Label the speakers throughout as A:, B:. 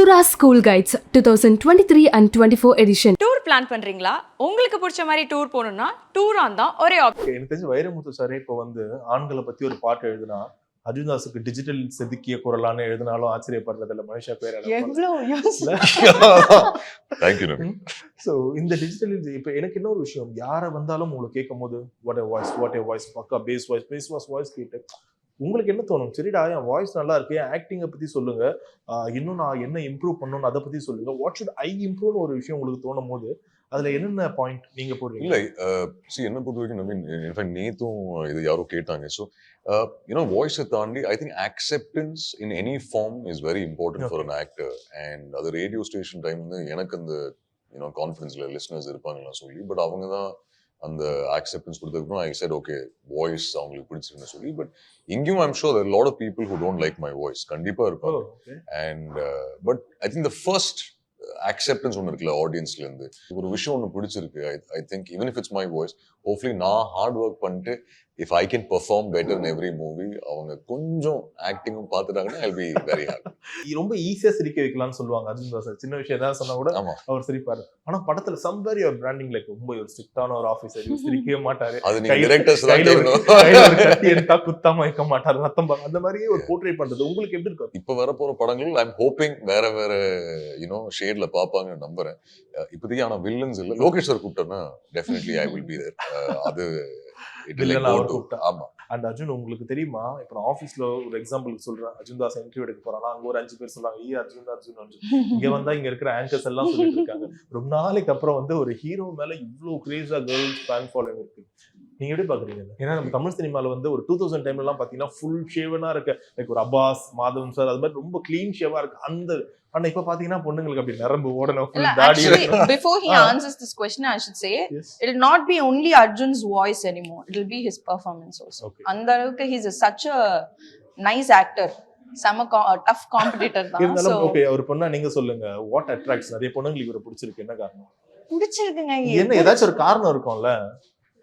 A: Sura School Guides 2023 and 24 edition.
B: Tour plan பண்றீங்களா? உங்களுக்கு பிடிச்ச மாதிரி டூர் போகணும்னா டூரான் தான் ஒரே ஆப்ஷன்.
C: எனக்கு தெரிஞ்ச வைரமுத்து சாரே இப்போ ஆண்களை பத்தி ஒரு பாட்டு எழுதுனா அர்ஜுன்தாஸுக்கு டிஜிட்டல் செதுக்கிய குரலான்னு எழுதினாலும் ஆச்சரியப்படுறது இல்லை. மனுஷா பேர் ஸோ இந்த டிஜிட்டல் இப்போ எனக்கு இன்னொரு விஷயம், யாரை வந்தாலும் உங்களுக்கு கேட்கும் போது வாட் ஏ வாய்ஸ் பக்கா பேஸ் வாய்ஸ் கேட்டு உங்களுக்கு என்ன தோணும்? சரிடா, என் வாய்ஸ் நல்லா இருக்கு, என் ஆக்டிங்கை பத்தி சொல்லுங்க, இன்னும் நான் என்ன இம்ப்ரூவ் பண்ணணும்னு அதை பத்தி சொல்லுங்க, வாட் ஷுட் ஐ இம்ப்ரூவ்னு ஒரு விஷயம் உங்களுக்கு தோணும் போது அதுல என்னென்ன பாயிண்ட் நீங்க போடுறீங்க?
D: இல்லை, என்ன பொறுத்த வரைக்கும் நவீன், இன்ஃபேக்ட் நேத்தும் இது யாரோ கேட்டாங்க. ஸோ வாய்ஸை தாண்டி I think acceptance in any form is very important for an actor. And அது ரேடியோ ஸ்டேஷன் டைம் வந்து எனக்கு அந்த கான்ஃபிடன்ஸ்ல லிஸ்னர்ஸ் இருப்பாங்கலாம் சொல்லி, பட் அவங்க தான் அந்த அக்செப்டன்ஸ் கொடுத்ததுக்கப்புறம் ஐ செட் ஓகே, வாய்ஸ் அவங்களுக்கு பிடிச்சிருக்குன்னு சொல்லி. பட் இங்கேயும் I'm sure lot of people who don't like my voice கண்டிப்பா இருப்பாங்க. And but I think the first acceptance ஒன்று இருக்குல்ல ஆடியன்ஸ்ல இருந்து, ஒரு விஷயம் ஒன்று பிடிச்சிருக்கு. I think even if it's my voice, hopefully நான் ஹார்ட் ஒர்க் பண்ணிட்டு if I can perform better in every movie, அவங்க கொஞ்சம் ஆக்டிங்கும் பார்த்துட்டாங்கன்னா ஐ பி வெரி ஹாப்பி.
C: ரொம்ப ஈஸியா சிரிக்க வைக்கலாம்னு சொல்லுவாங்க அர்ஜுன் சார். சின்ன விஷயம் ஏதாவது சொன்னா கூட அவர் சிரிப்பாரு. ஆனா படத்துல சம்வேர் யுவர் பிராண்டிங் லைக் ரொம்ப ஒரு ஸ்ட்ரிக்டான ஒரு ஆபீசர், சிரிக்கவே மாட்டாரு,
D: அது நீங்க டைரக்டர்ஸ் தான் கேட்கணும்.
C: கத்தி எடுத்தா குத்தாம வைக்க மாட்டாரு, ரத்தம் அந்த மாதிரியே ஒரு போர்ட்ரேட் பண்றது உங்களுக்கு எப்படி இருக்கும்?
D: இப்ப வர போற படங்கள் ஐ எம் ஹோப்பிங் வேற ஷேட்ல பாப்பாங்கன்னு நம்புறேன் இப்போதைக்கு. ஆனா வில்லன்ஸ் இல்ல, லோகேஷ் சார் கூப்பிட்டேன்னா definitely I will be there. அது
C: ஆமா. அண்ட் அர்ஜுன், உங்களுக்கு தெரியுமா, இப்ப நான் ஆபீஸ்ல ஒரு எக்ஸாம்பிளுக்கு சொல்றேன், அர்ஜுன் தாஸ் இன்டர்வியூ எடுக்க போறாங்க, அங்க ஒரு 5 பேர் சொல்றாங்க அர்ஜுன். இங்க வந்தா இங்க இருக்கிற ஆங்கர்ஸ் எல்லாம் சொல்லிட்டு இருக்காங்க. ரொம்ப நாளைக்கு அப்புறம் ஒரு ஹீரோ மேல இவ்வளவு கிரேஸா கேர்ள்ஸ் ஃபேன் ஃபாலோயிங் இருக்கு. நீங்க எப்படி பாக்குறீங்க? ஏன்னா நம்ம தமிழ் சினிமால ஒரு 2000 டைம்ல எல்லாம் பாத்தீங்கன்னா ஃபுல் ஷேவனா இருக்க லைக் ஒரு அப்பாஸ், மாதவன் சார், அது மாதிரி ரொம்ப கிளீன் ஷேவா இருக்கு அந்த. ஆனா இப்ப பாத்தீங்கன்னா பொண்ணுங்களுக்கு அப்படி நரம்பு ஓடணும், ஃபுல் தாடி.
B: Before he answers this question, I should say it will not be only Arjun's voice anymore, it will be his performance also. அந்த அளவுக்கு he is such a nice actor, some tough competitor தான்.
C: So okay, ஒரு பொண்ணா நீங்க சொல்லுங்க, what attracts? நிறைய பொண்ணுங்களுக்கு இவரை பிடிச்சிருக்கு, என்ன காரணம்?
B: பிடிச்சிருக்குங்க,
C: என்ன ஏதாச்சும் ஒரு காரணம் இருக்கும்ல?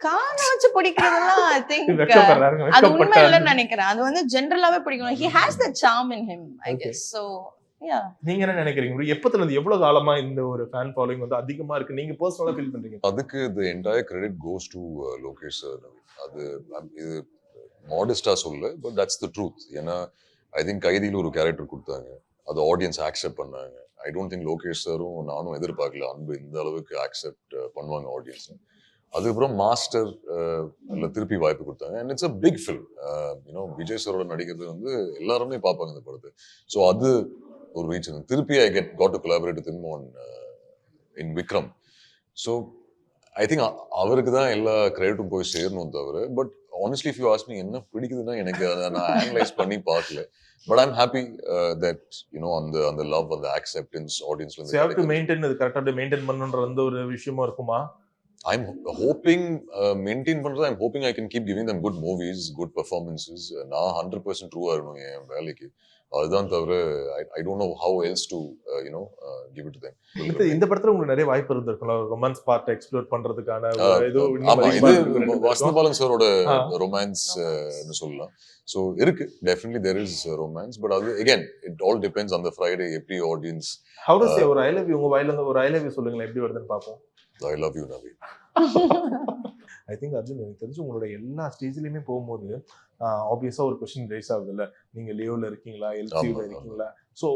B: காரணம் வச்சு பிடிக்கிறதெல்லாம் I think அது உண்மை இல்லைன்னு நினைக்கிறேன். அது ஜெனரலாவே பிடிக்கும். He has that charm in him, I guess. So yeah.
C: நீங்க என்ன நினைக்கிறீங்க? எப்பத்துல இருந்து எவ்வளவு காலமா இந்த ஒரு ஃபேன் ஃபாலோயிங் அதிகமா இருக்கு, நீங்க பர்சனலா ஃபீல் பண்றீங்க?
D: அதுக்கு the entire credit goes to Lokesh sir. அது இது மாடஸ்டா சொல்ல, பட் தட்ஸ் தி ட்ரூத். ஏன்னா ஐ திங்க் கைதியில ஒரு கேரக்டர் கொடுத்தாங்க, அது ஆடியன்ஸ் அக்செப்ட் பண்ணாங்க. ஐ டோன்ட் திங்க் லோகேஷ் சாரும் நானும் எதிர்பார்க்கல அன்பு இந்த அளவுக்கு அக்செப்ட் பண்ணுவாங்க ஆடியன்ஸ். அதுக்கப்புறம் மாஸ்டர் திருப்பி வாய்ப்பு கொடுத்தாங்க. And it's a big film. Vijay சாரோட நடிக்கிறது எல்லாருமே பார்ப்பாங்க இந்த படத்தை. ஸோ அது ஒரு ரீசன். திருப்பி I got to collaborate with him on in Vikram. So I think அவருக்கு தான் எல்லா கிரெடிட்டும் போய் சேரணும் தவிர. But honestly if you ask me என்ன பிடிக்குதுன்னா, எனக்கு அதை நான் அனலைஸ் பண்ணி பார்க்கல. பட் ஐம் ஹாப்பி தட் அந்த லவ், அந்த அக்செப்டன்ஸ் ஆடியன்ஸ்ல இருந்து.
C: ஹேவ் டு மெயின்டைன், அது கரெக்ட்டா மெயின்டைன் பண்ணனும்ன்ற ஒரு விஷயமா இருக்குமா?
D: I'm hoping maintain பண்றது. I'm hoping I can keep giving them good movies, good performances. நான் 100% ட்ரூவா இருக்கணும் என் வேலைக்கு. அதுதான் தவிர I don't know how else to give it to them.
C: இந்த படத்துல உங்களுக்கு நிறைய வாய்ப்பு இருந்திருக்கும்ல, ரொமான்ஸ் பார்ட் எக்ஸ்ப்ளோர் பண்றதுக்கான.
D: இது வசந்தபாலன் சாரோட ரொமான்ஸ் சொல்லலாம். ஸோ இருக்கு, definitely there is romance. But அது again it all depends on the Friday எப்படி ஆடியன்ஸ்.
C: How to say ஒரு I love you, உங்க வாயில இருந்து ஒரு I love you சொல்லுங்களேன், எப்படி வருதுன்னு பாப்போம்.
D: I love you, Navi.
C: I think Arjun, எனக்கு தெரிஞ்சு உங்களோட எல்லா ஸ்டேஜ்லயுமே போகும்போது ஆப்வியஸா ஒரு கொஸ்டின் ரைஸ் ஆகுது இல்ல, நீங்க லியோல இருக்கீங்களா, எல்சியூல இருக்கீங்களா? சோ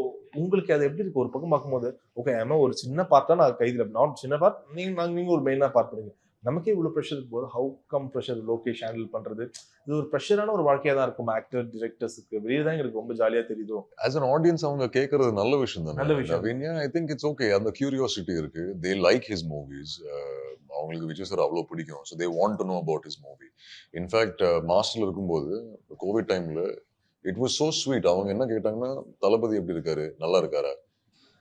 C: உங்களுக்கு அது எப்படி இருக்கு? ஒரு பக்கம் பார்க்கும்போது ஓகே, ஏமா ஒரு சின்ன பார்ட்டா நான் கைதில, நான் சின்ன பார்ட், நீங்க ஒரு மெயினா பார்ட் பண்ணுங்க, நமக்கே இவ்வளவு ப்ரெஷர் போது how come pressure Lokesh handle பண்றது? இது ஒரு ப்ரெஷரான ஒரு வாழ்க்கையா தான் இருக்கும் ஆக்டர் டிரெக்டர்ஸ்க்கு. வெளியே தான் எனக்கு ரொம்ப ஜாலியா தெரியுதோ.
D: ஆஸ் அன் ஆடியன்ஸ் அவங்க கேட்கறது நல்ல விஷயம் தான். நல்ல விஷயம். I think it's okay. அந்த கியூரியாசிட்டி இருக்கு. They like his movies. அவங்களுக்கு விஜய் சார் அவ்வளோ பிடிக்கும். So they want to know about his movie. In fact மாஸ்டர்ல இருக்கும்போது கோவிட் டைம்ல இட் வாஸ் சோ ஸ்வீட். அவங்க என்ன கேட்டாங்கன்னா, தளபதி எப்படி இருக்காரு, நல்லா இருக்காரா?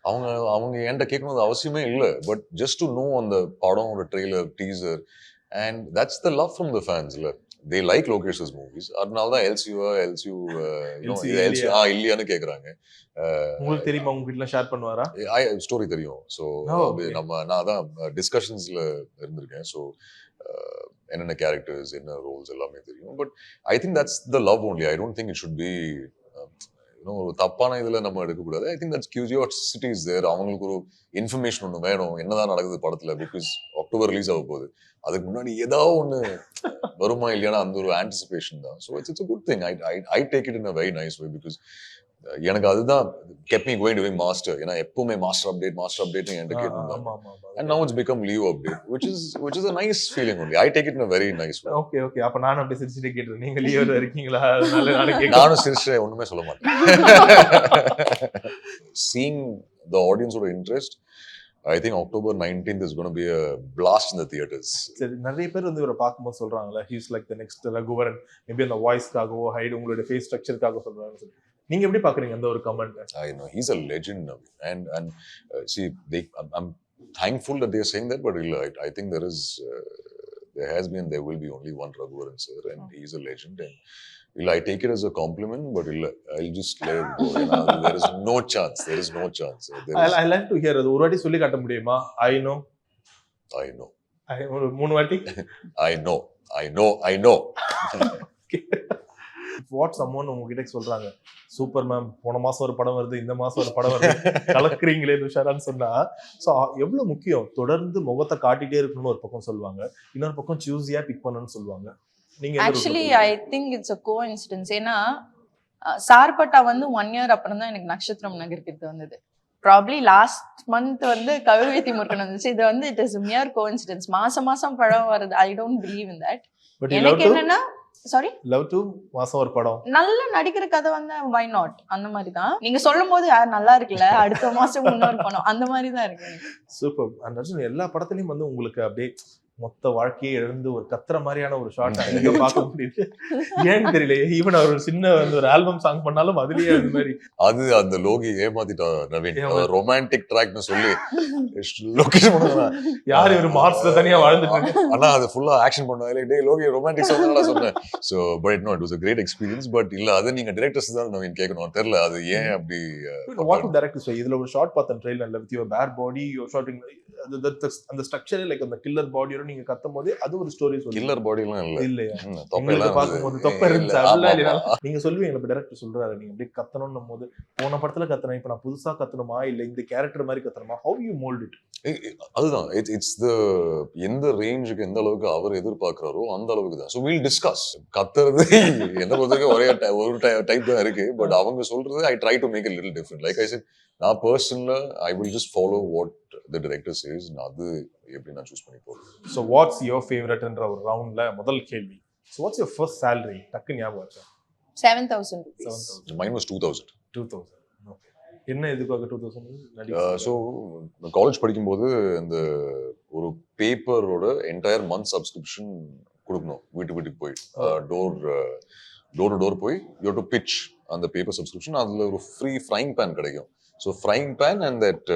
D: அவங்க என்கிட்ட கேட்கணும் அவசியமே இல்லை. பட் ஜஸ்ட் டு நோ அந்த படம், trailer, teaser. And that's the love from the fans. இல்லை, தே லைக் லோகேஷஸ் மூவிஸ். அதனால தான் எல்சியூ இல்லையான்னு கேட்குறாங்க.
C: உங்களுக்கு தெரியுமா, உங்க வீட்டில் ஷேர் பண்ணுவாரா?
D: ஸ்டோரி தெரியும். ஸோ நான் அதான் டிஸ்கஷன்ஸ்ல இருந்திருக்கேன். ஸோ என்னென்ன கேரக்டர்ஸ், என்ன ரோல்ஸ் எல்லாமே தெரியும். But I think that's the love only. I don't think it should be இன்னும் ஒரு தப்பான இதுல நம்ம எடுக்கக்கூடாது. I think that's curiosity is there. அவங்களுக்கு ஒரு இன்ஃபர்மேஷன் ஒன்று வேணும், என்னதான் நடக்குது படத்துல, பிகாஸ் அக்டோபர் ரிலீஸ் ஆக போகுது. அதுக்கு முன்னாடி ஏதாவது ஒன்று வருமா இல்லையானா அந்த ஒரு ஆன்டிசிபேஷன் தான். So it's good thing. I take it in a very nice way, because எனக்கு அதுதான் kept me going during master. ஏன்னா எப்பவுமே மாஸ்டர் அப்டேட் என்கிட்ட கேட்டுருந்தாங்க. And now it's become Leo update, which is a nice feeling only. I take it in a very nice way.
C: Okay அப்ப நானும் அப்படியே சிரிச்சுட்டே கேட்டுறேன், நீங்க லியோல இருக்கீங்களா? அதனால
D: நானும் சிரிச்சு ஒண்ணுமே சொல்ல மாட்டேன். Seeing the audience or interest, I think October 19th is going to be a blast in the theaters.
C: சரி, நிறைய பேர் வந்து இவரை பார்க்கும்போது சொல்றாங்கல்ல, he's like the next Raghuvaran, maybe அந்த வாய்ஸ்க்காகவோ ஹைட் உங்களோட ஃபேஸ் ஸ்ட்ரக்சருக்காக சொல்றாங்க. நீங்க எப்படி பாக்குறீங்க அந்த ஒரு comment?
D: I know he's a legend now, and see, I'm thankful that they are saying that, but I think there has been, there will be only one Raghuvaran sir, and he's a legend, and I take it as a compliment, but I'll just let it go. There is no chance.
C: I like to hear. ஒரு வாட்டி சொல்லி காட்ட முடியுமா? I know ஒரு 3 வாட்டி
D: I know
C: what சம்மோன் உங்ககிட்ட சொல்றாங்க, super ma'am போன மாசம் ஒரு படம் வருது, இந்த மாசம் ஒரு படம் வருது, கலக்குறீங்களே துஷாரான்னு சொன்னா, ஸோ எவ்வளவு முக்கியம். தொடர்ந்து முகத்தை காட்டிட்டே இருக்கணும்னு ஒரு பக்கம் சொல்லுவாங்க, இன்னொரு பக்கம் சூஸியா பிக் பண்ணணும்னு சொல்லுவாங்க. நீங்க
B: actually I think it's a coincidence. ஏன்னா சார்பட்டா வந்து 1 year அப்புறம் தான் எனக்கு நட்சத்திரம் நகர்கிறது வந்தது. ப்ராப்ளி லாஸ்ட் மந்த் வந்து கவிழ்வேத்தி முருகன் வந்துச்சு. இது வந்து இட் இஸ் மியர் கோஇன்சிடென்ஸ். மாசம் படம் வருது. I don't believe in that. எனக்கு என்னன்னா, சாரி,
C: லவ் டு மாசம் ஒரு படம்,
B: நல்ல நடிக்கிற கதை வந்து வை நாட், அந்த மாதிரி தான். நீங்க சொல்லும் போது நல்லா இருக்குல்ல, அடுத்த மாசம் இன்னொரு படம், அந்த மாதிரி தான் இருக்கு.
C: சூப்பர். அந்த எல்லா படத்துலயும் வந்து உங்களுக்கு அப்படியே மொத்த வாழ்க்கையை எழுந்து ஒரு கத்துற மாதிரியான ஒரு ஷார்ட் அங்க பார்க்க முடியுது. ஏன்னு தெரியல. ஈவன் அவர் ஒரு சின்ன ஒரு ஆல்பம் சாங் பண்ணாலும் அதுலயே அந்த மாதிரி
D: அந்த லோகி ஏமாத்திட்டா நவீன். ரொமான்டிக் ட்ராக்னு சொல்லி லொகேஷன் பண்ணுவாங்க.
C: யார் ஒரு மார்ஸ்ல தனியா வாழ்ந்துட்டாங்க.
D: ஆனா அது ஃபுல்லா ஆக்ஷன் பண்ணுவாங்க. டேய் லோகி ரொமான்டிக் சாங் சொன்னேன். So but it was a great experience. But இல்ல, அது நீங்க டைரக்டர்ஸ் தான் நவீன் கேட்கணும். தெரியல அது ஏன் அப்படி.
C: வாட் டு டைரக்டர் சே, இதுல ஒரு ஷார்ட் பார்த்தேன் ட்ரெய்லர்ல, வித் யுவர் பேர் பாடி யூ ஷாட்டிங் அந்த ஸ்ட்ரக்சரே லைக் அந்த கில்லர் பாடியோட நீங்க கத்தும்போது அது ஒரு ஸ்டோரி சொல்லுங்க.
D: கில்லர் பாடி எல்லாம் இல்ல
C: இல்லையா?
D: தொப்பையெல்லாம்
C: பாக்கும்போது தொப்பை இருந்துச்சு அதெல்லாம் இல்ல. நீங்க சொல்லுவீங்க, இப்ப டைரக்டர் சொல்றாரு நீங்க அப்படியே கத்தணும்னும் போது, போன படத்துல கத்தணும், இப்ப நான் புதுசா கத்தணுமா இல்ல இந்த கேரக்டர் மாதிரி கத்தணுமா, how you mold it?
D: அதுதான் இட்ஸ் த எந்த ரேஞ்சுக்கு எந்த அளவுக்கு அவர் எதிர்பார்க்கிறாரோ அந்த அளவுக்கு தான். So we'll discuss. கத்துறது என்ன பொறுத்தவரைக்கும் ஒரு டைப் தான் இருக்கு. பட் அவங்க சொல்றது I try to make it little different. Like I said, நான் பர்சனலா I will just follow what the director says. அது எப்படி நான் சூஸ் பண்ணி போறேன்.
C: ஸோ வாட்ஸ் யுவர் ஃபேவரட்ன்ற ஒரு ரவுண்ட்ல முதல் கேள்வி. So what's your first salary? டக்கு ஞாபகம் இருக்கா?
B: 7,000 rupees.
D: Mine was 2,000.
C: 2,000. ஓகே. என்ன எதுக்காக 2,000?
D: ஸோ காலேஜ் படிக்கும்போது இந்த ஒரு பேப்பரோட என்டையர் மந்த் சப்ஸ்கிரிப்ஷன் கொடுக்கணும். வீட்டுக்கு போய் டோர் டு டோர் போய் யூ டு பிச் அந்த பேப்பர் சப்ஸ்கிரிப்ஷன். அதில் ஒரு ஃப்ரீ ஃப்ரைங் பேன் கிடைக்கும். So frying pan and that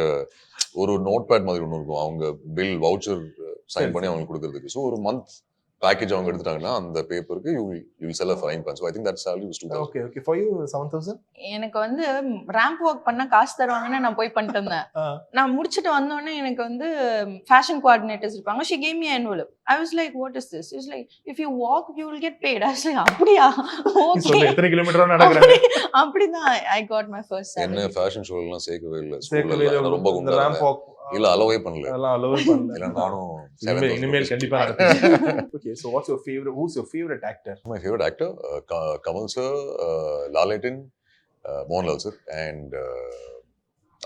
D: ஒரு நோட் பேட் மாதிரி ஒன்று இருக்கும். அவங்க பில் வவுச்சர் சைன் பண்ணி அவங்களுக்கு கொடுக்கறதுக்கு. ஸோ ஒரு மந்த் பேக்கேஜ் அவங்க எடுத்துட்டாங்கன்னா அந்த பேப்பருக்கு you will sell a frying pan. So I think that salary was 2,000.
C: Okay. For you 7,000?
B: எனக்கு வந்து ரேம்ப் வாக் பண்ணா காசு தருவாங்கன்னு நான் போய் பண்ணிட்டு இருந்தேன். நான் முடிச்சிட்டு வந்தோடனே எனக்கு வந்து ஃபேஷன் கோஆர்டினேட்டர்ஸ் இருப்பாங்க. she gave me an envelope. I was like, what is this? It's like, if you walk you will get paid. I was like, அப்படியா? Okay.
C: எத்தனை கிலோமீட்டர் நடக்கறாங்க?
B: அப்படிதான் I got my first salary.
D: என்ன fashion show எல்லாம் சேர்க்கவே இல்ல. ரொம்ப குண்டா
C: ramp walk
D: இல்ல அலோவே பண்ணல.
C: அதெல்லாம் அலோவே பண்ணல.
D: இல்ல நானும்
C: இனிமேல் கண்டிப்பா நடக்கும். Okay, so what's your favorite, who's your favorite actor?
D: My favorite actor, Kamal sir, Lalatin, Mohanlal sir and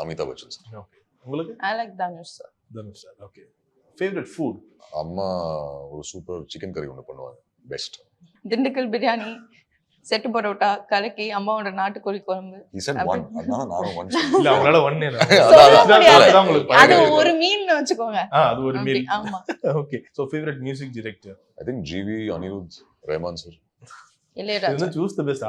D: Amitabh Bachchan sir.
C: Okay. உங்களுக்கு?
B: I like Dhanush sir.
C: Dhanush sir. Okay. Favorite food?
D: அம்மா ஒரு super chicken கறி ஒன்று பண்ணுவாங்க. Best.
B: Dindigul biryani, set parotta, கலக்கி, அம்மாவோட நாட்டுக்கோழி குழம்பு.
D: He said one. அதனால நானும் one.
C: இல்ல அவங்களால ஒண்ணே
B: அது ஒரு மீல்னு வெச்சுக்கோங்க.
C: அது ஒரு மீல்.
B: ஆமா.
C: Okay. So favorite music director?
D: I think GV Anirudh Rahman sir.
B: Ilaiyaraaja.
C: You choose the best.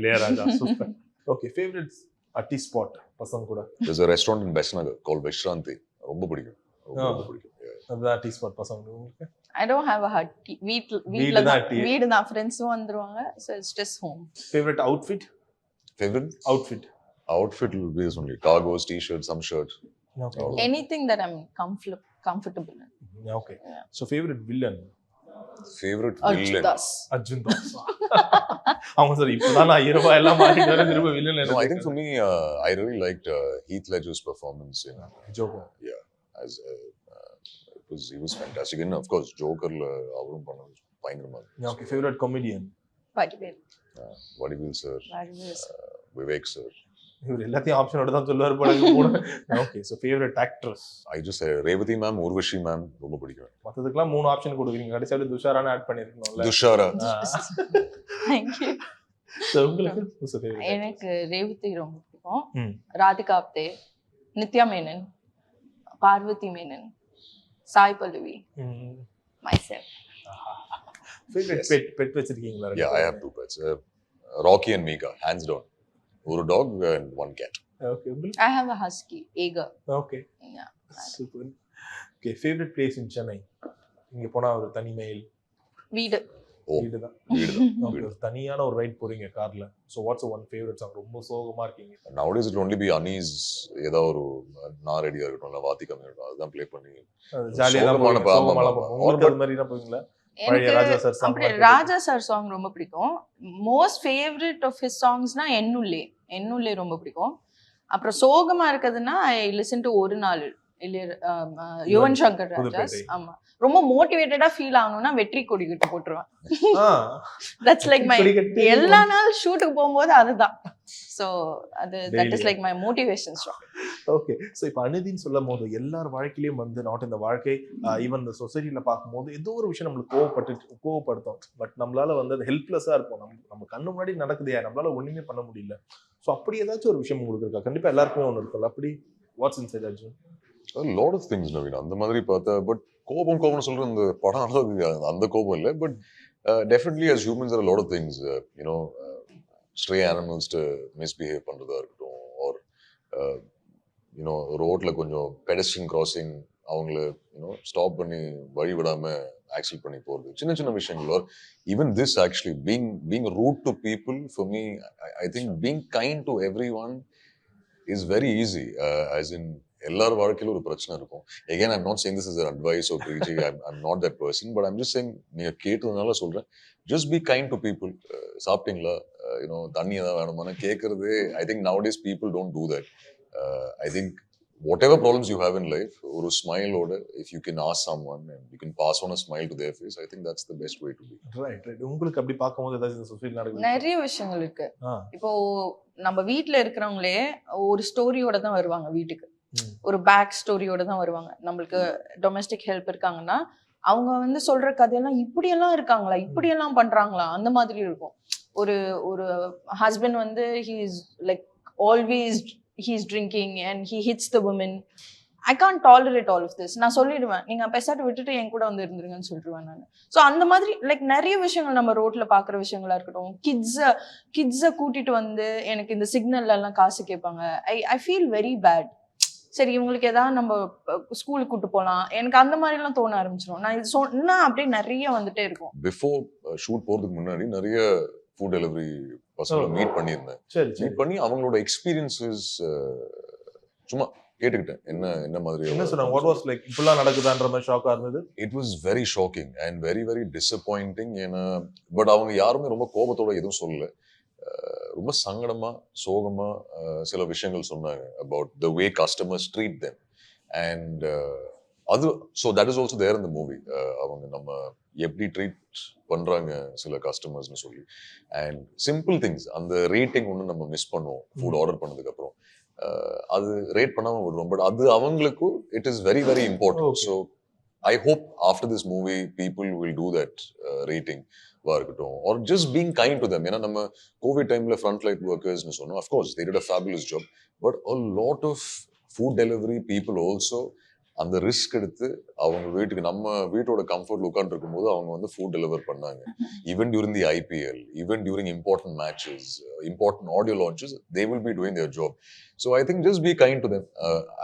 C: Ilaiyaraaja. Super. Okay. Favorite artist spot பசங்க கூட?
D: There's a restaurant in Besnagar called Vishranti. ரொம்ப பிடிக்கும். ரொம்ப பிடிக்கும்.
C: அந்த artist spot பசங்க உங்களுக்கு?
B: I don't have a hut. வீட்ல தான் ஃப்ரெண்ட்ஸும் வந்துருவாங்க. So it's just home.
C: Favorite outfit?
D: Favorite outfit will be this only. Cargos, t-shirts, some shirts.
B: Anything that I'm comfortable in.
C: Okay. So favorite villain?
D: Favorite
B: Arjun
D: villain?
B: Das.
C: Arjun Das. ஆமா sir, இப்பதான் நான் ஹீரோவா எல்லாம் மாறிட்டு வரேன், திரும்ப villain
D: No, I think for me, I really liked Heath Ledger's performance in
C: joker.
D: yeah, as he was fantastic. And of course, Joker அவரும் பண்ணது பயங்கரமா இருந்துச்சு.
C: Okay, favourite comedian.
B: Vadivel.
D: Vadivel sir,
B: Vadivel.
D: Vivek sir.
C: இவர் எல்லாத்தையும் ஆப்ஷனோட தான் சொல்லுவார் போல. Okay, so favourite actress.
D: I just say Revati ma'am, Urvashi ma'am ரொம்ப பிடிக்கும்.
C: மத்ததுக்கெல்லாம் 3 ஆப்ஷன் கொடுக்குறீங்க, கடைசியா துஷாரான ஆட் பண்ணிருக்கணும்ல.
D: துஷாரா.
B: Thank you.
C: சோ உங்களுக்கு who's your favorite?
B: எனக்கு ரேவதி ரொம்ப பிடிக்கும்.
C: ம்.
B: Radhika Apte, Nithya Menon, Parvathy Menon, Sai Pallavi, myself.
C: Favourite pet வச்சிருக்கீங்களா?
D: Yeah, I have 2 pets. Rocky and Mika, hands down. ஒரு dog and 1 cat.
C: ஓகே, உங்களுக்கு?
B: I have a husky, Ega.
C: Okay,
B: Yeah.
C: Super. Okay, favourite place இன் சென்னை. இங்க போனா ஒரு தனிமையில்
B: வீடு.
D: Oh,
C: வீடுதான்.
D: வீடுதான்.
C: ஓகே, ஒரு தனியான ஒரு ரைட் போறீங்க கார்ல. So watts one favourite song? ரொம்ப சோகமா இருக்கீங்க.
D: Nowadays it will only be Anis, ஏதோ ஒரு நான் ரெடியா இருக்கட்டும், இல்ல வாத்தி கம்மி இருக்கட்டும், அதுதான் ப்ளே பண்ணி
C: ஜாலியா தான்
D: சோகமான
C: போவீங்க, சோகமா
D: ஆமா,
C: தான் போவீங்க.
D: ஆமா.
C: உங்களுக்கு அது மாதிரி தான் போவீங்களா? பழைய
B: எனக்கு
C: ராஜா சார் சாங்.
B: அப்படி ராஜா சார் சாங் ரொம்ப பிடிக்கும். மோஸ்ட் ஃபேவரட் ஆஃப் ஹிஸ் சாங்ஸ்னா என்னுள்ளே ரொம்ப பிடிக்கும். அப்புறம் சோகமா இருக்குதுன்னா ஐ லிசன் டு ஒரு நாள் யுவன் சங்கர் ராஜாஸ்.
C: புதுப்பேட்டை.
B: ஆமா, ரொம்ப மோட்டிவேட்டடா ஃபீல் ஆகணும்னா வெற்றி கொடி கிட்ட போட்டுருவேன்.
C: ஆ,
B: தட்ஸ் லைக் மை
C: கொடி கட்டி
B: எல்லா நாள் ஷூட்டுக்கு போகும்போது அதுதான். ஸோ அது that is
C: Daily.
B: Like my motivation song.
C: Okay, so இப்போ அனுதின்னு சொல்லும் போது எல்லார் வாழ்க்கையிலையும் வந்து நாட் இந்த வாழ்க்கை, ஈவன் இந்த சொசைட்டியில் பார்க்கும்போது ஏதோ ஒரு விஷயம் நம்மளுக்கு கோவப்படுத்தும். பட் நம்மளால வந்து அது ஹெல்ப்லெஸ்ஸாக இருக்கும். நம்ம கண்ணு முன்னாடி நடக்குதையா, நம்மளால ஒன்றுமே பண்ண முடியல. ஸோ அப்படி ஏதாச்சும் ஒரு விஷயம் உங்களுக்கு இருக்கா? கண்டிப்பாக எல்லாருக்குமே ஒன்று இருக்கும்ல. அப்படி watts inside Arjun?
D: a lot of things Naveen. அந்த மாதிரி பார்த்தா பட் கோபம் சொல்ற அந்த படம் அளவுக்கு அந்த கோபம் இல்லை. But definitely as humans there are a lot of things, stray animals to misbehave பண்றதா இருக்கட்டும், or ரோட்ல கொஞ்சம் பெடஸ்ட்ரியன் கிராசிங் அவங்கள ஸ்டாப் பண்ணி வழி விடாம ஆக்சல் பண்ணி போறது, சின்ன சின்ன விஷயங்கள். or even this actually being rude to people, for me I think being kind to everyone is very easy. As in எல்லார் வாழ்க்கையிலும் ஒரு பிரச்சனை இருக்கும். Again, I'm not saying this is an advice or preaching. I'm not that person, but I'm just saying நீங்க கேட்டதுனால சொல்றேன், just be kind to people. சாப்பிட்டீங்களா, தண்ணி ஏதாவது வேணுமானா கேட்கறது. I think nowadays people don't do that. I think whatever problems you have in life, ஒரு ஸ்மைலோட if you can ask someone and you can pass on a smile to their face, I think that's the best way to be.
C: Right. உங்களுக்கு அப்படி பார்க்கும்போது ஏதாச்சும் இந்த society நடக்குது?
B: நிறைய விஷயங்கள் இருக்கு.
C: ஆ,
B: இப்போ நம்ம வீட்ல இருக்கிறவங்களே ஒரு ஸ்டோரியோட தான் வருவாங்க வீட்டுக்கு.
C: ம்.
B: ஒரு பேக் ஸ்டோரியோட தான் வருவாங்க. நம்மளுக்கு டொமஸ்டிக் ஹெல்ப் இருக்காங்கன்னா அவங்க வந்து சொல்ற கதையெல்லாம் இப்படியெல்லாம் இருக்காங்களா, இப்படியெல்லாம் பண்றாங்களா, அந்த மாதிரி இருக்கும். ஒரு ஒரு ஹஸ்பண்ட் வந்து he's like always he's drinking and he hits the woman. I can't tolerate all of this. நான் சொல்லிடுவேன், நீங்க பெசாட்டு விட்டுட்டு என் கூட வந்து இருந்துருங்கன்னு சொல்லிடுவேன் நான். ஸோ அந்த மாதிரி லைக் நிறைய விஷயங்கள் நம்ம ரோட்ல பாக்குற விஷயங்களா இருக்கட்டும். கிட்ஸை கூட்டிட்டு வந்து எனக்கு இந்த சிக்னல்ல எல்லாம் காசு கேட்பாங்க. I feel very bad. சரி, இவங்களுக்கு ஏதாவது நம்ம ஸ்கூலுக்கு கூட்டு போகலாம், எனக்கு அந்த மாதிரி எல்லாம் தோண ஆரம்பிச்சிடும். நான் இது சொன்னா அப்படியே நிறைய வந்துட்டே இருக்கும்.
D: பிஃபோர் ஷூட் போறதுக்கு முன்னாடி நிறைய ஃபுட் டெலிவரி பசங்களை மீட் பண்ணியிருந்தேன்.
C: சரி சரி.
D: மீட் பண்ணி அவங்களோட எக்ஸ்பீரியன்சஸ் சும்மா கேட்டுக்கிட்டேன். என்ன மாதிரி
C: என்ன சொன்னாங்க? வாட் வாஸ் லைக் இப்படிலாம் நடக்குதான்ற மாதிரி ஷாக்கா இருந்தது?
D: It was very shocking and very very disappointing. ஏன்னா பட் அவங்க யாருமே ரொம்ப கோபத்தோட எதுவும் சொல்லல. ரொம்ப சங்கடமா சோகமா சில விஷயங்கள் சொன்னாங்க about the way customers treat them. And அது so that is also there in the movie. அவங்க நம்ம எப்படி ட்ரீட் பண்றாங்க சில கஸ்டமர்ஸ்னு சொல்லி. அண்ட் சிம்பிள் திங்ஸ், அந்த ரேட்டிங் ஒன்று நம்ம மிஸ் பண்ணுவோம் ஃபுட் ஆர்டர் பண்ணதுக்கு அப்புறம். அது ரேட் பண்ணாம விடுறோம். பட் அது அவங்களுக்கும் it is very very important. So I hope after this movie people will do that rating இருக்கட்டும், or just being kind to them. ஏன்னா நம்ம கோவிட் டைம்ல ஃப்ரண்ட் லைட் ஒர்க்கர்ஸ்னு சொன்னோம். Of course they did a fabulous job, but a lot of food delivery people also அந்த risk எடுத்து அவங்க வீட்டுக்கு நம்ம வீட்டோட கம்ஃபர்ட்ல உட்கார்ந்து இருக்கும்போது அவங்க வந்து ஃபுட் டெலிவர் பண்ணாங்க. Even during the IPL, even during important matches, important audio launches, they will be doing their job. So I think just be kind to them,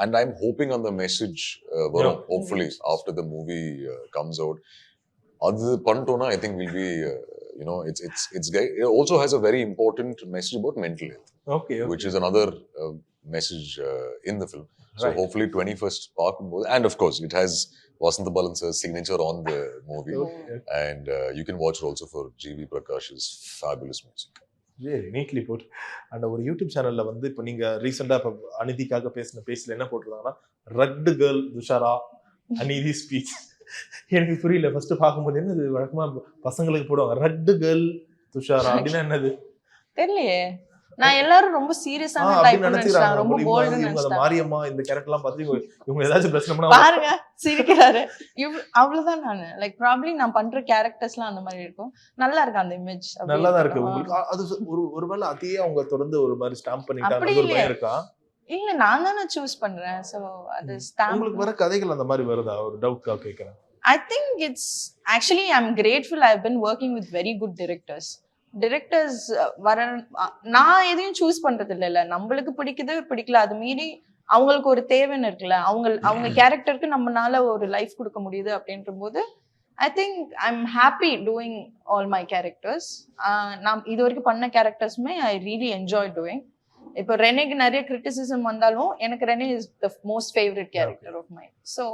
D: and I'm hoping on the message varum hopefully after the movie comes out. Adu pantona I think will be it also has a very important message about mental health.
C: Okay.
D: Which is another message in the film. So
C: Right.
D: hopefully 21st பார்க்கும்போது, and of course it has Vasantha Balan sir's signature on the movie,
C: Okay.
D: and you can watch it also for GV Prakash's fabulous music.
C: Very neatly put. அந்த ஒரு YouTube சேனல்ல வந்து இப்போ நீங்க ரீசெண்டா இப்போ அனிதிக்காக பேசின பேஜ்ல என்ன போட்டிருக்காங்கன்னா, rugged girl Dushara Anithi speech. எனக்கு புரியல ஃபர்ஸ்ட் பார்க்கும்போது என்னது வழக்கமா பசங்களுக்கு போடுவாங்க ரக்டு கேர்ள் துஷாரா அப்படின்னா என்னது
B: தெரியலையே. நான் எல்லாரும் ரொம்ப சீரியஸான டைப்
C: அப்படின்னு
B: நினைச்சேன்,
C: நினைச்சுக்கிறாங்க.
B: ரொம்ப போல்டு
C: இவங்க அந்த
B: நினைச்சேன்.
C: மாரியம்மா இந்த கேரக்டர்லாம் பார்த்து இவங்க ஏதாச்சும் பிரச்சனை பண்ணா
B: பாருங்க சிரிக்கிறாரு. அவ்வளவுதான் நானு லைக் ப்ராபப்லி நான் பண்ற கேரக்டர்ஸ்லாம் அந்த மாதிரி இருக்கும். நல்லா இருக்கு அந்த இமேஜ்.
C: நல்லா தான் இருக்கு உங்களுக்கு. அது ஒருவேளை அதையே அவங்க தொடர்ந்து ஒரு மாதிரி ஸ்டாம்ப் பண்ணிட்டாங்க
B: அப்படி
C: ஒரு பயம் இருக்கா?
B: இல்ல நான் தானே சூஸ் பண்றேன். சோ அது ஸ்டாம்ப்.
C: உங்களுக்கு வர கதைகள் அந்த மாதிரி வருதா? ஒரு டவுட்காக கேட்கறேன்.
B: I think it's actually I'm grateful I've been working with very good directors. Directors நான் எதையும் சூஸ் பண்றது இல்ல. நம்மளுக்கு பிடிக்குது பிடிக்கல அது மீறி அவங்களுக்கு ஒரு தேவைன்னு இருக்குல்ல. அவங்க கேரக்டருக்கு நம்மனால ஒரு லைஃப் கொடுக்க முடியுது அப்படின்ற போது I think I'm happy doing all my characters. நான் இது வரைக்கும் பண்ண கேரக்டர்ஸ்மே I really enjoy doing. இப்போ ரெனேக்கு நிறைய கிரிட்டிசிசம் வந்தாலும் எனக்கு Rene is the most favourite character of mind. So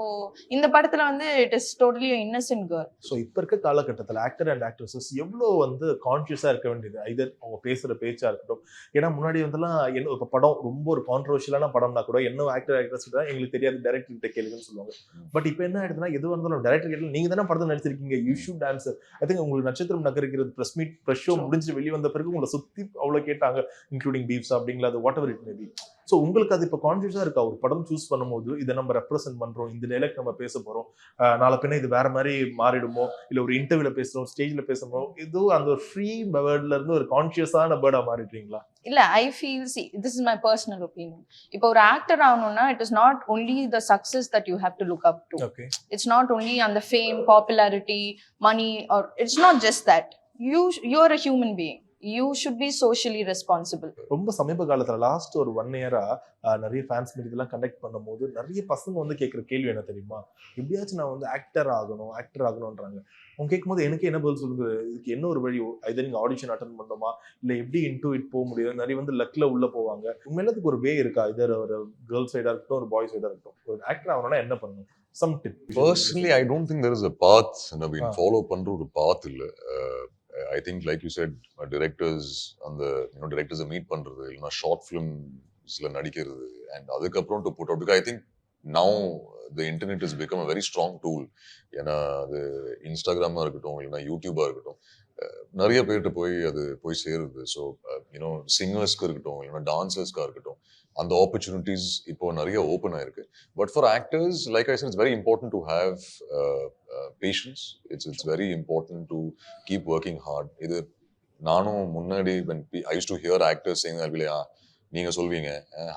B: இந்த படத்துல வந்து it is totally innocent girl.
C: So இப்போ இருக்க காலகட்டத்தில் ஆக்டர் அண்ட் ஆக்ட்ரஸஸ் எவ்வளோ வந்து கான்ஷியஸாக இருக்க வேண்டியது, ஐதர் அவங்க பேசுகிற பேச்சா இருக்கட்டும். ஏன்னா முன்னாடி வந்துலாம் என்ன இப்போ படம் ரொம்ப ஒரு கான்ட்ரவர்ஷியலான படம்னா கூட என்ன ஆக்டர் ஆக்ட்ரஸ் தான் எங்களுக்கு தெரியாது, டேரக்டர் கிட்ட கேளுங்கன்னு சொல்லுவாங்க. பட் இப்போ என்ன ஆயிடுதுன்னா எது வந்தாலும் டேரக்டர் கேட்டு நீங்கள் தானே படத்தை நடிச்சிருக்கீங்க, you should dancer. I think உங்களுக்கு நட்சத்திரம் நகரிக்கிறது ப்ரெஸ் ஷோ முடிஞ்சு வெளியே வந்த பிறகு உங்களை சுற்றி அவ்வளோ கேட்டாங்க, இன்க்ளூடிங் பீப்ஸ் அப்படிங்களா, அது what ever it may be. So உங்களுக்கு அது இப்போ கான்ஷியஸாக இருக்கா? ஒரு படம் சூஸ் பண்ணும்போது இதை நம்ம ரெப்ரசென்ட் பண்ணுறோம், இந்த டைலாக் நம்ம பேச போகிறோம், நாளை பின்ன இது வேற மாதிரி மாறிடுமோ, இல்லை ஒரு இன்டர்வியூல பேசுகிறோம், ஸ்டேஜில் பேசுகிறோம், ஏதோ அந்த ஒரு ஃப்ரீ பேர்ட்ல இருந்து ஒரு கான்ஷியஸான பேர்டா மாறிடுறீங்களா?
B: இல்ல I feel this is my personal opinion. இப்போ ஒரு ஆக்டர் ஆகணும்னா it is not only the success that you have to look up to.
C: Okay.
B: It's not only அந்த fame, popularity, money, or it's not just that. You are a human being. You should be socially responsible.
C: ரொம்ப சமீப காலத்துல last ஒரு 1 இயரா நிறைய fans meet இதெல்லாம் conduct பண்ணும்போது நிறைய பசங்க வந்து கேட்குற கேள்வி என்ன தெரியுமா, எப்படியாச்சும் நான் வந்து ஆக்டர் ஆகணும்ன்றாங்க. அவங்க கேட்கும்போது எனக்கு என்ன பதில் சொல்லுங்க, இதுக்கு என்ன ஒரு வழி, இதை நீங்க ஆடிஷன் அட்டன் பண்ணணுமா, இல்லை எப்படி இன்டூ இட் போக முடியும், நிறைய வந்து லக்ல உள்ள போவாங்க. உண்மையில அதுக்கு ஒரு வே இருக்கா? இதர் ஒரு கேர்ள் சைடா இருக்கட்டும், ஒரு பாய் சைடா இருக்கட்டும், ஒரு ஆக்டர் ஆகணும்னா என்ன பண்ணணும்? Some tip.
D: Personally, I don't think there is a path. Naveen, follow பண்ற ஒரு path இல்ல. I think like you said, directors and the directors meet பண்றது இல்லனா ஷார்ட் ஃபிலிம்ஸ்ல நடிக்கிறது and அதுக்கப்புறம் to put out, because I think now the internet has become a very strong tool. ஏன்னா அது இன்ஸ்டாகிராமா இருக்கட்டும் இல்லைன்னா யூடியூபா இருக்கட்டும், நிறைய பேர்கிட்ட போய் சேருது. ஸோ சிங்கர்ஸ்க்கு இருக்கட்டும் இல்லைன்னா டான்சர்ஸ்க்காக இருக்கட்டும், அந்த ஆப்பர்ச்சுனிட்டிஸ் இப்போ நிறைய ஓப்பன் ஆயிருக்கு. But for actors, like I said, it's very important to have patience. It's very important to keep working hard. இது நானும் முன்னாடி I use to hear actors saying இல்லையா, நீங்க சொல்வீங்க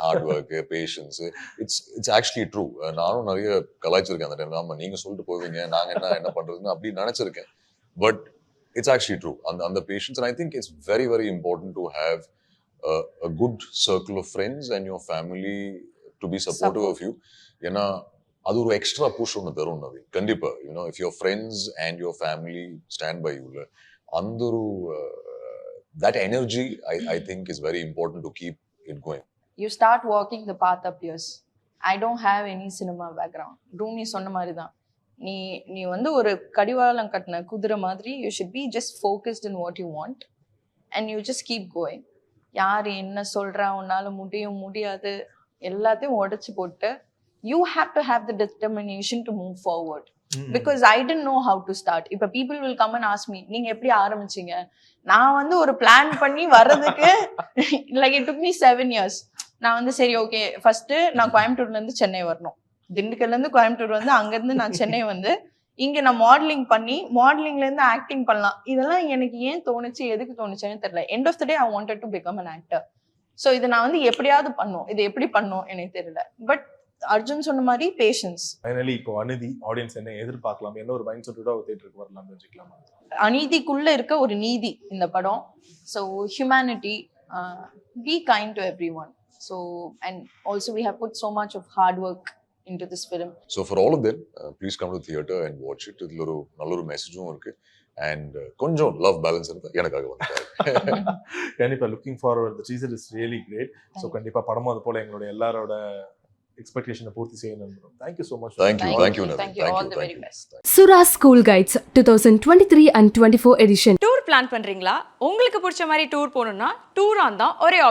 D: hard work, patience, it's actually true. நானும் நிறைய கலாய்ச்சிருக்கேன் அந்த time. ஆமா, நீங்க சொல்லிட்டு போவீங்க, நாங்க என்ன பண்றதுன்னு அப்படி நினைச்சிருக்கேன். But it's actually true, and the patience, and I think it's very, very important to have a good circle of friends and your family to be supportive of you. ஏன்னா அது ஒரு எக்ஸ்ட்ரா புஷ் ஒன்று தரும் நவி கண்டிப்பா. if your friends and your family stand by you, அந்த ஒரு that energy I think is very important to keep it going.
B: You start walking the path up yours. I don't have any cinema background. Rumi சொன்ன மாதிரி தான், நீ வந்து ஒரு கடிவாளம் கட்டின குதிரை மாதிரி. You should be just focused in what you want and you just keep going. யார் என்ன சொல்றா, உன்னால முடியாது எல்லாத்தையும் உடைச்சு போட்டு you have to have the determination to move forward. Because I didn't know how to start. இப்போ people will come and ask me, நீங்க எப்படி ஆரம்பிச்சீங்க? நான் வந்து ஒரு பிளான் பண்ணி வர்றதுக்கு like it took me 7 years. நான் வந்து சரி ஓகே, ஃபர்ஸ்ட் நான் கோயம்புத்தூர்ல இருந்து சென்னை வரணும், திண்டுக்கல்ல இருந்து கோயம்புத்தூர் வந்து அங்கிருந்து நான் சென்னை வந்து இங்க நான் மாடலிங் பண்ணி மாடலிங்ல இருந்து ஆக்டிங் பண்ணலாம். இதெல்லாம் எனக்கு ஏன் தோணுச்சு, எதுக்கு தோணுச்சுன்னு தெரியல. End of the day I wanted to become an actor. So இதை நான் வந்து எப்படியாவது பண்ணும், இது எப்படி பண்ணும் எனக்கு தெரியல. பட் அர்ஜுன் சொன்ன மாதிரி பேஷன்ஸ்.
C: ஃபைனலி இப்போ அனிதி ஆடியன்ஸ் என்ன எதிர்பார்க்கலாம், என்ன ஒரு மைண்ட் செட்டோட தியேட்டருக்கு வரலாம் தெரிஞ்சுக்கலாமா?
B: அநீதிக்குள்ள இருக்க ஒரு நீதி இந்த படம். So humanity, be kind to everyone. So and also we have put so much of hard work into this film.
D: So for all of them, please come to the theater and watch it. இதுல ஒரு நல்ல ஒரு மெசேஜும் இருக்கு and கொஞ்சம் love balance இருந்தா எனக்காக வந்து
C: கண்டிப்பா looking forward. The teaser is really great. So கண்டிப்பா படமும் அது போல எங்களுடைய எல்லாரோட எக்ஸ்பெக்டேஷனை பூர்த்தி செய்யணும். Thank you so much.
D: Thank you,
B: Thank you,
D: Naveen.
B: thank you. All the very best.
A: Sura School Guides 2023 and 24 edition.
E: Tour plan பண்றீங்களா? உங்களுக்கு பிடிச்ச மாதிரி டூர் போகணும்னா டூர் ஆன் தான் ஒரே